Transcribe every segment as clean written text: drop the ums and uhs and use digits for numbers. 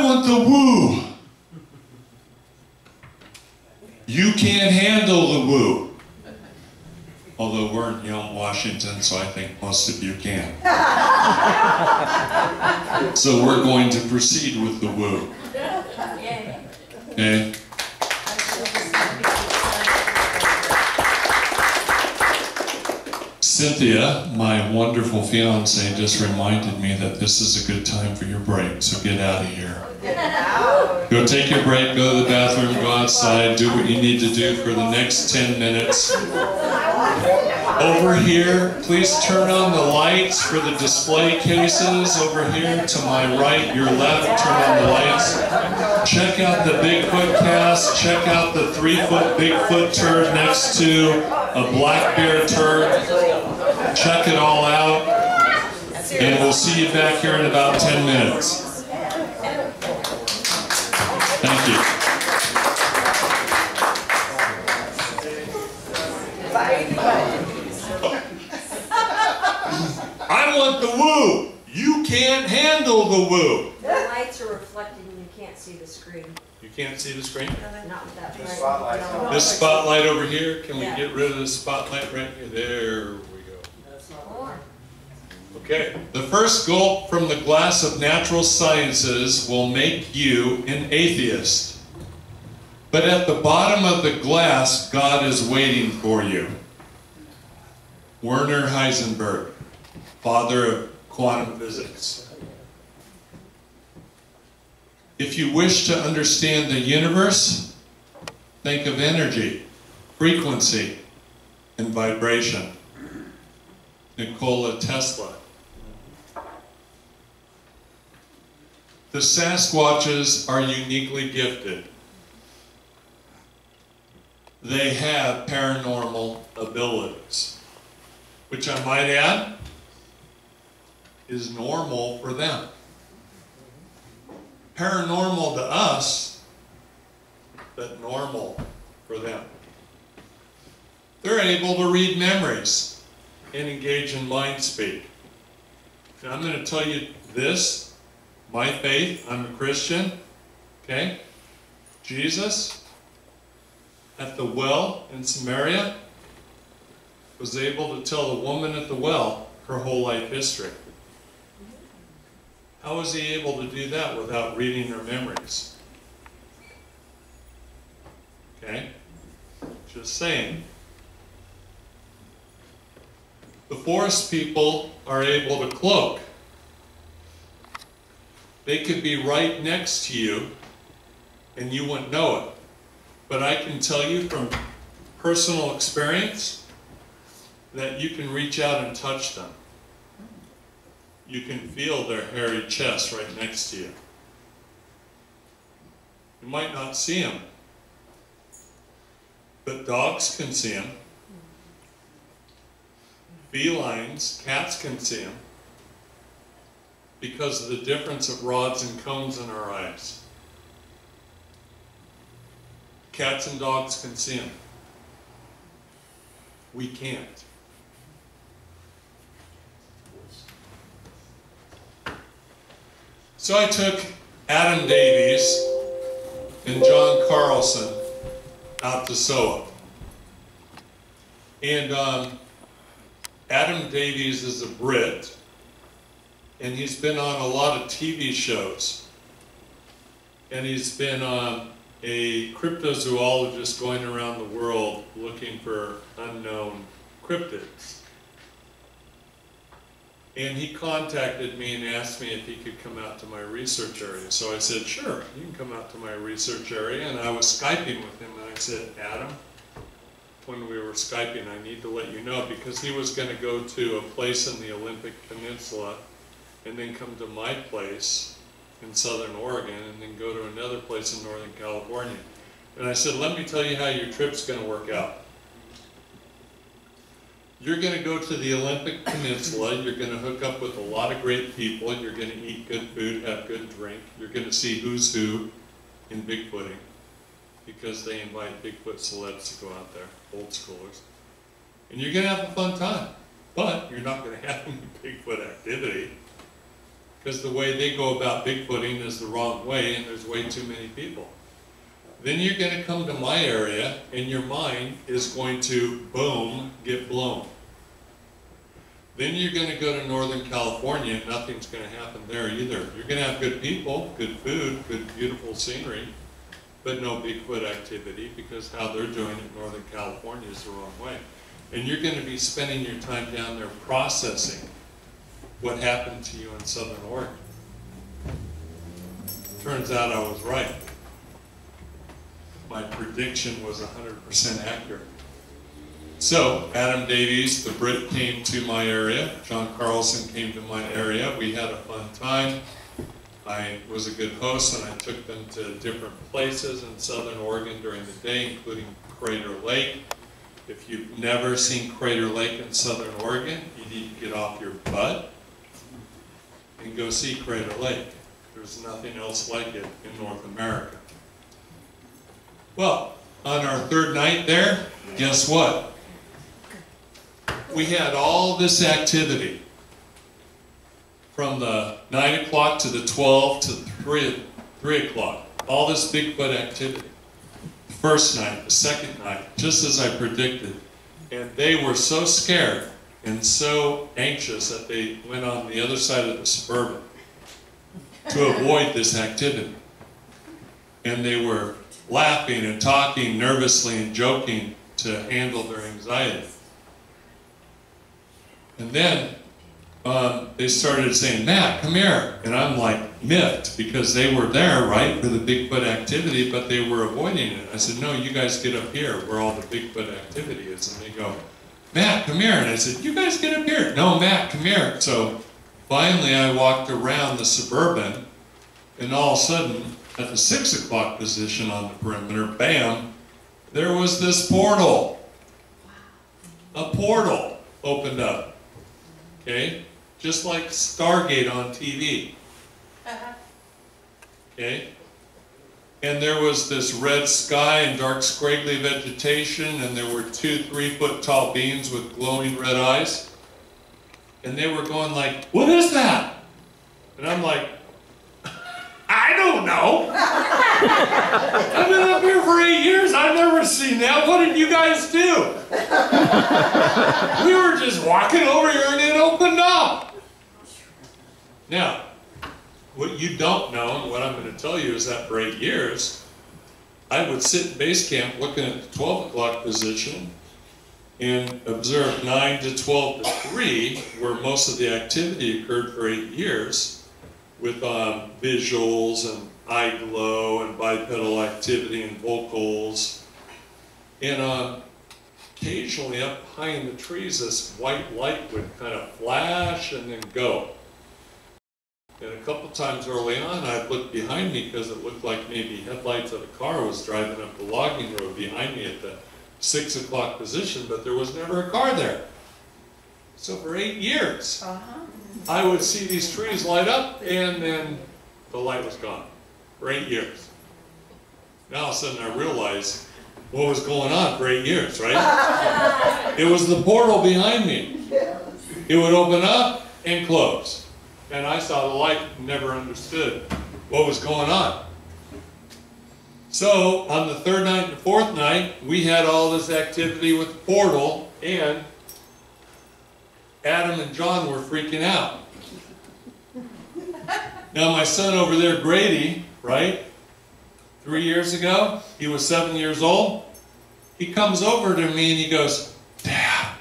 want the woo. You can't handle the woo. Although we're in Yelm, Washington, so I think most of you can. So we're going to proceed with the woo. Okay? Cynthia, my wonderful fiance, just reminded me that this is a good time for your break, so get out of here. Go take your break, go to the bathroom, go outside, do what you need to do for the next 10 minutes. Over here, please turn on the lights for the display cases. Over here to my right, your left, turn on the lights. Check out the Bigfoot cast. Check out the 3-foot Bigfoot turd next to a black bear turd. Check it all out. And we'll see you back here in about 10 minutes. Thank you. I want the woo. You can't handle the woo. The lights are reflected and you can't see the screen. You can't see the screen? Not with that This spotlight. This spotlight over here, can we get rid of this spotlight right here? There we go. Okay. The first gulp from the glass of natural sciences will make you an atheist. But at the bottom of the glass, God is waiting for you. Werner Heisenberg, father of quantum physics. If you wish to understand the universe, think of energy, frequency, and vibration. Nikola Tesla. The Sasquatches are uniquely gifted. They have paranormal abilities, which I might add is normal for them. Paranormal to us, but normal for them. They're able to read memories and engage in mind speak. Now I'm going to tell you this, my faith, I'm a Christian, okay? Jesus, at the well in Samaria, was able to tell the woman at the well her whole life history. How was he able to do that without reading her memories? Okay? Just saying. The forest people are able to cloak. They could be right next to you and you wouldn't know it. But I can tell you from personal experience that you can reach out and touch them. You can feel their hairy chest right next to you. You might not see them, but dogs can see them. Felines, cats can see them because of the difference of rods and cones in our eyes. Cats and dogs can see them. We can't. So I took Adam Davies and John Carlson out to SOA. And Adam Davies is a Brit, and he's been on a lot of TV shows. And he's been a cryptozoologist going around the world looking for unknown cryptids. And he contacted me and asked me if he could come out to my research area. So I said, sure, you can come out to my research area. And I was Skyping with him, and I said, Adam, when we were Skyping, I need to let you know, because he was going to go to a place in the Olympic Peninsula and then come to my place in Southern Oregon and then go to another place in Northern California. And I said, let me tell you how your trip's going to work out. You're going to go to the Olympic Peninsula, you're going to hook up with a lot of great people, you're going to eat good food, have good drink, you're going to see who's who in Bigfooting, because they invite Bigfoot celebs to go out there, old schoolers. And you're going to have a fun time, but you're not going to have any Bigfoot activity. because the way they go about Bigfooting is the wrong way, and there's way too many people. Then you're going to come to my area, and your mind is going to, boom, get blown. Then you're going to go to Northern California, and nothing's going to happen there either. You're going to have good people, good food, good beautiful scenery, but no Bigfoot activity, because how they're doing it in Northern California is the wrong way. And you're going to be spending your time down there processing what happened to you in Southern Oregon. Turns out I was right. My prediction was 100% accurate. So, Adam Davies, the Brit, came to my area. John Carlson came to my area. We had a fun time. I was a good host, and I took them to different places in Southern Oregon during the day, including Crater Lake. If you've never seen Crater Lake in Southern Oregon, you need to get off your butt and go see Crater Lake. There's nothing else like it in North America. Well, on our third night there, guess what? We had all this activity from the 9 o'clock to the 12 to 3 o'clock. All this Bigfoot activity. The first night, the second night, just as I predicted. And they were so scared and so anxious that they went on the other side of the Suburban to avoid this activity. And they were laughing and talking nervously and joking to handle their anxiety. And then they started saying, Matt, come here. And I'm like miffed because they were there, right, for the Bigfoot activity, but they were avoiding it. I said, no, you guys get up here where all the Bigfoot activity is. And they go, Matt, come here. And I said, you guys get up here. No, Matt, come here. So finally I walked around the Suburban, and all of a sudden, at the 6 o'clock position on the perimeter, bam, there was this portal. A portal opened up. Okay? Just like Stargate on TV. Okay? And there was this red sky and dark scraggly vegetation, and there were 2 3-foot tall beings with glowing red eyes. And they were going like, what is that? And I'm like, I don't know. I've been up here for 8 years. I've never seen that. What did you guys do? We were just walking over here and it opened up. Now, what you don't know, and what I'm going to tell you, is that for 8 years, I would sit in base camp looking at the 12 o'clock position and observe 9 to 12 to 3, where most of the activity occurred for 8 years, with visuals and eye glow and bipedal activity and vocals. And occasionally up high in the trees, this white light would kind of flash and then go. And a couple times early on, I'd look behind me because it looked like maybe headlights of a car was driving up the logging road behind me at the 6 o'clock position, but there was never a car there. So for 8 years, I would see these trees light up, and then the light was gone for 8 years. Now all of a sudden I realized what was going on for 8 years, right? It was the portal behind me. It would open up and close. And I saw the light and never understood what was going on. So on the third night and the fourth night, we had all this activity with the portal, and Adam and John were freaking out. Now my son over there, Grady, right? 3 years ago, he was 7 years old. He comes over to me and he goes, Dad,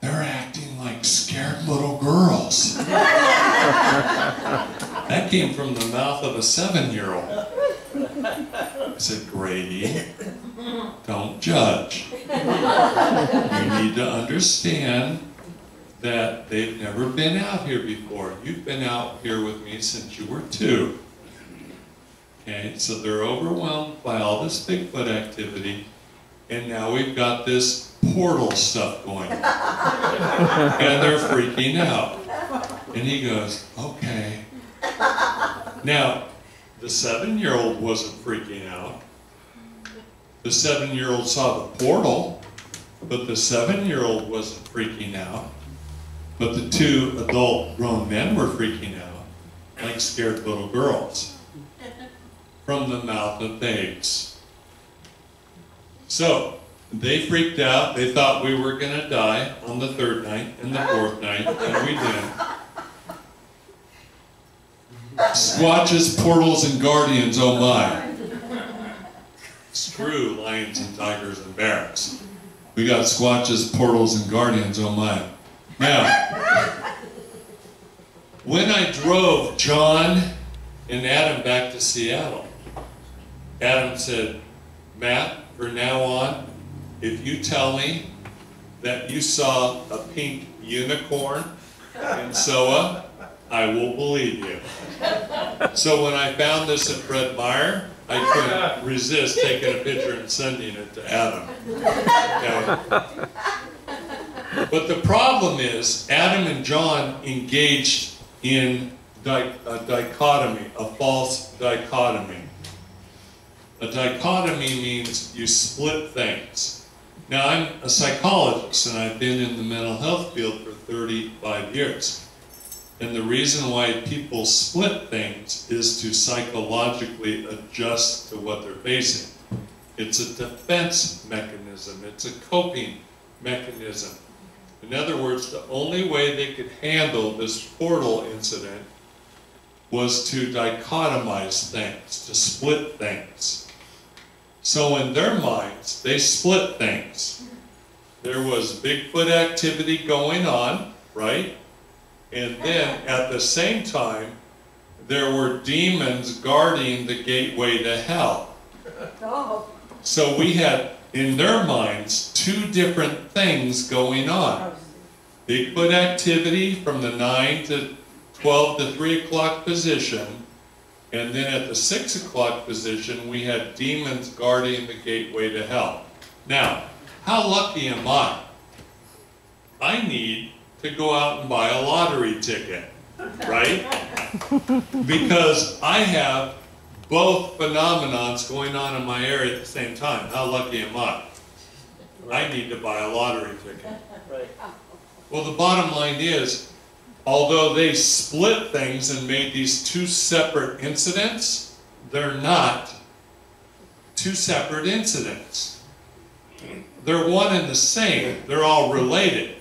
they're acting like scared little girls. That came from the mouth of a 7-year-old. I said, Grady, don't judge. You need to understand that they've never been out here before. You've been out here with me since you were 2. Okay, so they're overwhelmed by all this Bigfoot activity, and now we've got this portal stuff going on. And they're freaking out. And he goes, okay. Now, the 7-year-old wasn't freaking out. The 7-year-old saw the portal, but the 7-year-old wasn't freaking out. But the two adult grown men were freaking out, like scared little girls, from the mouth of babes. So, they freaked out. They thought we were going to die on the third night and the fourth night, and we did. Squatches, portals, and guardians, oh my. Screw lions and tigers and bears. We got squatches, portals, and guardians, oh my. Now, when I drove John and Adam back to Seattle, Adam said, Matt, from now on, if you tell me that you saw a pink unicorn in SOA, I will believe you. So when I found this at Fred Meyer, I couldn't resist taking a picture and sending it to Adam. Okay. But the problem is, Adam and John engaged in a dichotomy, a false dichotomy. A dichotomy means you split things. Now, I'm a psychologist, and I've been in the mental health field for 35 years. And the reason why people split things is to psychologically adjust to what they're facing. It's a defense mechanism. It's a coping mechanism. In other words, the only way they could handle this portal incident was to dichotomize things, to split things. So in their minds, they split things. There was Bigfoot activity going on, right? And then at the same time, there were demons guarding the gateway to hell. So we had, in their minds, two different things going on. Bigfoot activity from the 9 to 12 to 3 o'clock position, and then at the 6 o'clock position, we had demons guarding the gateway to hell. Now, how lucky am I? I need to go out and buy a lottery ticket, right? Because I have both phenomenons going on in my area at the same time. How lucky am I? I need to buy a lottery ticket. Right. Well, the bottom line is, although they split things and made these two separate incidents, they're not two separate incidents. They're one and the same. They're all related.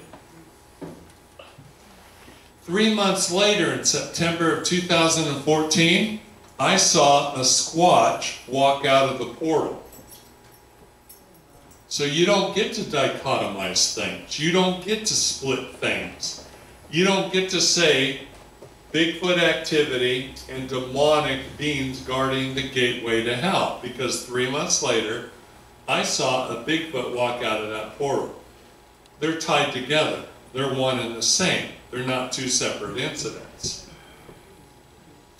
3 months later, in September of 2014, I saw a squatch walk out of the portal. So you don't get to dichotomize things. You don't get to split things. You don't get to say Bigfoot activity and demonic beings guarding the gateway to hell, because 3 months later, I saw a Bigfoot walk out of that portal. They're tied together. They're one and the same. They're not two separate incidents.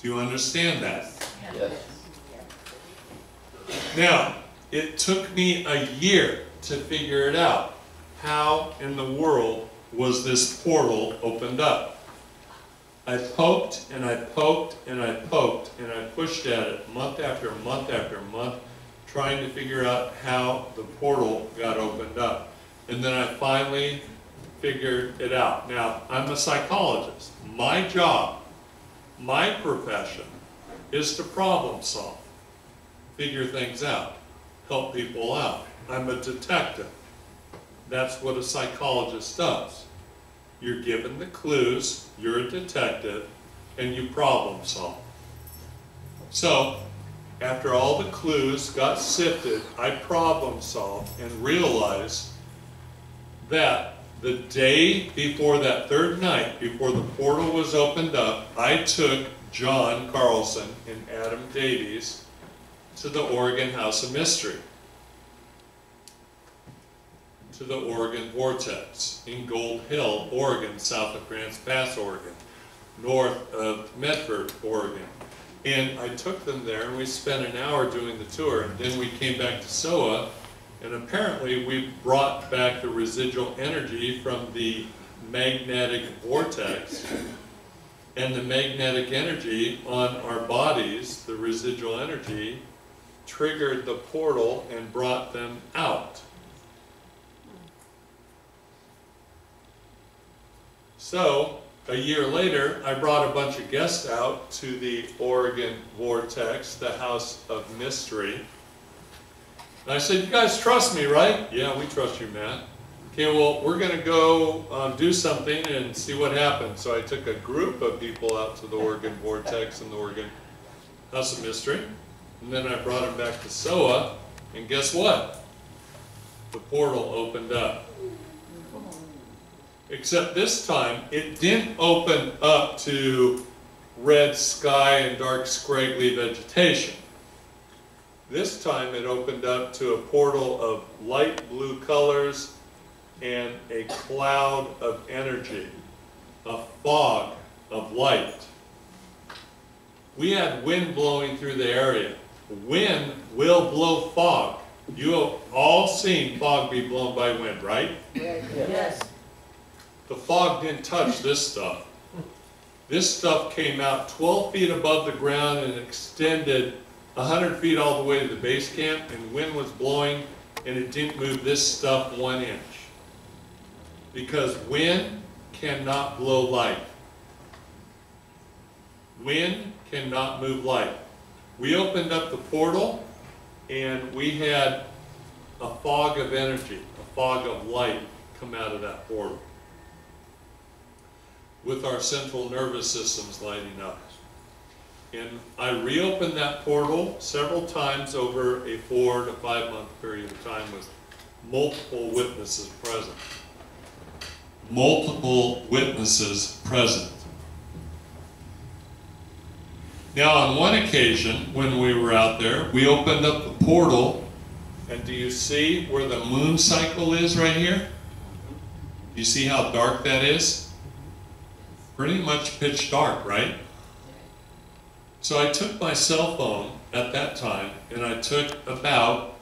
Do you understand that? Yes. Now, it took me a year to figure it out. How in the world was this portal opened up? I poked and I poked and I poked and I pushed at it month after month after month, trying to figure out how the portal got opened up. And then I finally figured it out. Now, I'm a psychologist. My job, my profession, is to problem solve, figure things out, help people out. I'm a detective. That's what a psychologist does. You're given the clues, you're a detective, and you problem solve. So, after all the clues got sifted, I problem solved and realized that the day before that third night, before the portal was opened up, I took John Carlson and Adam Davies to the Oregon House of Mystery, to the Oregon Vortex in Gold Hill, Oregon, south of Grants Pass, Oregon, north of Medford, Oregon. And I took them there and we spent an hour doing the tour, and then we came back to SOA. And apparently we brought back the residual energy from the magnetic vortex, and the magnetic energy on our bodies, the residual energy, triggered the portal and brought them out. So, a year later, I brought a bunch of guests out to the Oregon Vortex, the House of Mystery. And I said, you guys trust me, right? Yeah, we trust you, Matt. Okay, well, we're going to go do something and see what happens. So I took a group of people out to the Oregon Vortex and the Oregon House of Mystery. And then I brought them back to SOA. And guess what? The portal opened up. Except this time, it didn't open up to red sky and dark scraggly vegetation. This time it opened up to a portal of light blue colors and a cloud of energy, a fog of light. We had wind blowing through the area. Wind will blow fog. You have all seen fog be blown by wind, right? Yes. The fog didn't touch this stuff. This stuff came out 12 feet above the ground and extended 100 feet all the way to the base camp, and wind was blowing, and it didn't move this stuff 1 inch. Because wind cannot blow light. Wind cannot move light. We opened up the portal, and we had a fog of energy, a fog of light come out of that portal, with our central nervous systems lighting up. And I reopened that portal several times over a 4 to 5 month period of time with multiple witnesses present. Multiple witnesses present. Now on one occasion, when we were out there, we opened up the portal, and do you see where the moon cycle is right here? Do you see how dark that is? Pretty much pitch dark, right? So I took my cell phone at that time, and I took about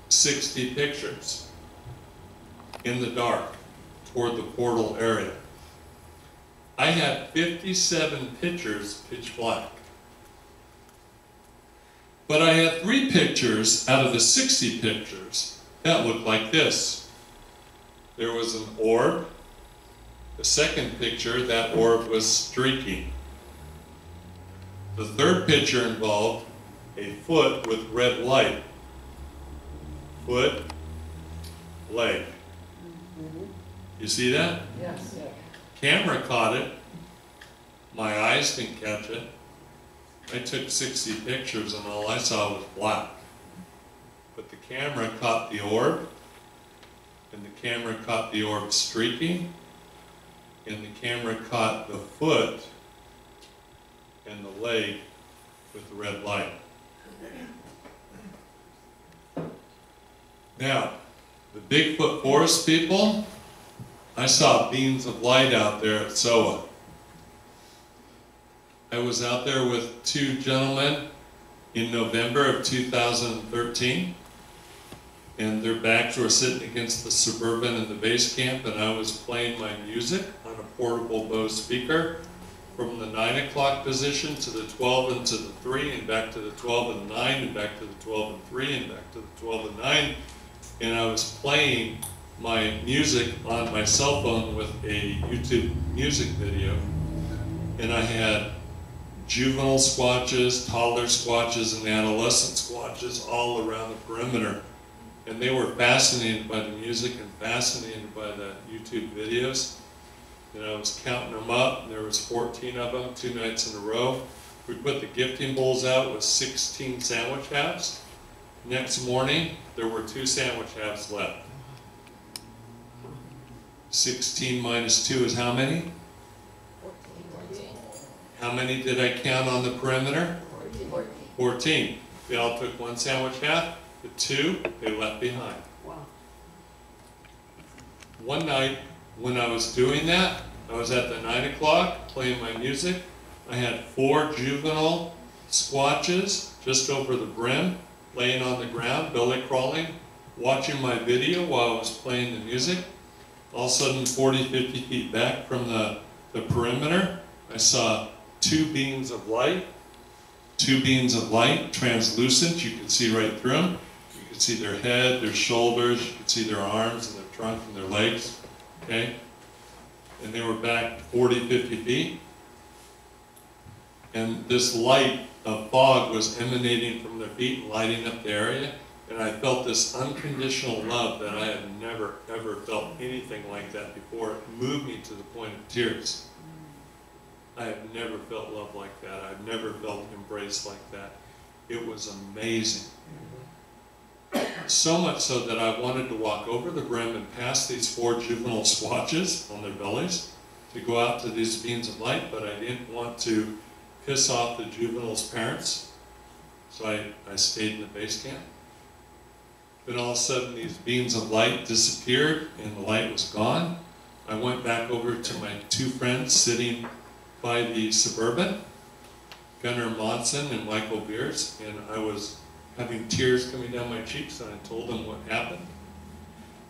60 pictures in the dark toward the portal area. I had 57 pictures pitch black. But I had 3 pictures out of the 60 pictures that looked like this. There was an orb. The second picture, that orb was streaking. The third picture involved a foot with red light. Foot, leg. You see that? Yes. Camera caught it. My eyes didn't catch it. I took 60 pictures and all I saw was black. But the camera caught the orb, and the camera caught the orb streaking, and the camera caught the foot and the leg with the red light. Now, the Bigfoot forest people, I saw beams of light out there at SOA. I was out there with 2 gentlemen in November of 2013, and their backs were sitting against the Suburban in the base camp, and I was playing my music on a portable Bose speaker from the 9 o'clock position to the 12 and to the 3, and back to the 12 and 9, and back to the 12 and 3, and back to the 12 and 9, and I was playing my music on my cell phone with a YouTube music video, and I had juvenile squatches, toddler squatches, and adolescent squatches all around the perimeter. And they were fascinated by the music and fascinated by the YouTube videos. And I was counting them up, and there was 14 of them, 2 nights in a row. We put the gifting bowls out with 16 sandwich halves. Next morning, there were 2 sandwich halves left. 16 minus 2 is how many? 14. How many did I count on the perimeter? 14. They all took 1 sandwich half. The 2 they left behind. Wow. One night when I was doing that, I was at the 9 o'clock playing my music. I had 4 juvenile squatches just over the brim, laying on the ground, belly crawling, watching my video while I was playing the music. All of a sudden, 40, 50 feet back from the perimeter, I saw 2 beams of light. 2 beams of light, translucent. You could see right through them. You could see their head, their shoulders. You could see their arms and their trunk and their legs. Okay? and they were back 40, 50 feet. And this light of fog was emanating from their feet, lighting up the area. And I felt this unconditional love that I had never, ever felt anything like that before. It moved me to the point of tears. I have never felt love like that. I've never felt embraced like that. It was amazing. So much so that I wanted to walk over the brim and past these 4 juvenile squatches on their bellies to go out to these beams of light, but I didn't want to piss off the juveniles' parents, so I stayed in the base camp. Then all of a sudden these beams of light disappeared and the light was gone. I went back over to my 2 friends sitting by the Suburban, Gunnar Monson and Michael Beers, and I was having tears coming down my cheeks, and I told them what happened.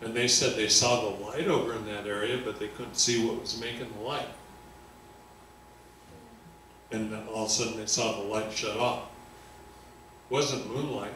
And they said they saw the light over in that area, but they couldn't see what was making the light. And then all of a sudden they saw the light shut off. It wasn't moonlight,